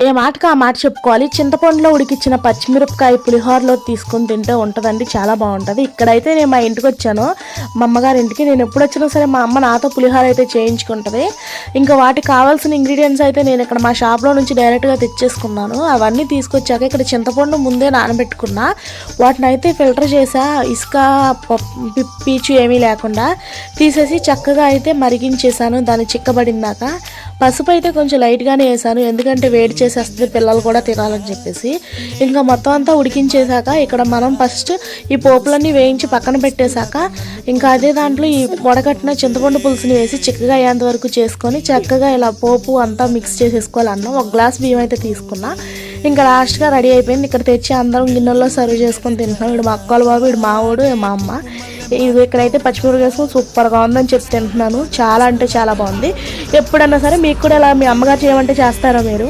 ఏ మాటకు ఆ మాట చెప్పుకోవాలి. చింతపండులో ఉడికిచ్చిన పచ్చిమిరపకాయ పులిహోరలో తీసుకొని తింటే ఉంటుందండి, చాలా బాగుంటుంది. ఇక్కడైతే నేను మా ఇంటికి వచ్చాను, మా అమ్మగారి ఇంటికి. నేను ఎప్పుడు వచ్చినా సరే మా అమ్మ నాతో పులిహోర అయితే చేయించుకుంటుంది. ఇంకా వాటికి కావాల్సిన ఇంగ్రీడియంట్స్ అయితే నేను ఇక్కడ మా షాప్లో నుంచి డైరెక్ట్గా తెచ్చేసుకున్నాను. అవన్నీ తీసుకొచ్చాక ఇక్కడ చింతపండు ముందే నానబెట్టుకున్నా, వాటిని అయితే ఫిల్టర్ చేసా, ఇసుక పీచు ఏమీ లేకుండా తీసేసి చక్కగా అయితే మరిగించేసాను దాన్ని చిక్కబడిందాక. పసుపు అయితే కొంచెం లైట్గానే వేసాను, ఎందుకంటే వేడి చేసేస్తుంది పిల్లలు కూడా తినాలని చెప్పేసి. ఇంకా మొత్తం అంతా ఉడికించేశాక ఇక్కడ మనం ఫస్ట్ ఈ పోపులన్నీ వేయించి పక్కన పెట్టేశాక ఇంకా అదే దాంట్లో ఈ వడకట్టిన చింతపండు పులుసుని వేసి చిక్కగా అయ్యేంత వరకు చేసుకొని చక్కగా ఇలా పోపు అంతా మిక్స్ చేసేసుకోవాలన్నా. ఒక గ్లాస్ బియ్యం అయితే తీసుకున్నా. ఇంకా లాస్ట్గా రెడీ అయిపోయింది. ఇక్కడ తెచ్చి అందరం గిన్నెల్లో సర్వ్ చేసుకొని తింటున్నాం. ఇడు మా అక్కల బాబు, ఇడు మా వాడు, మా అమ్మ. ఇది ఇక్కడైతే పచ్చిమిరపకాయ వేసుకొని సూపర్గా ఉందని చెప్పి తింటున్నాను. చాలా అంటే చాలా బాగుంది. ఎప్పుడన్నా సరే మీకు కూడా ఇలా మీ అమ్మగారు చేయమంటే చేస్తారా మీరు?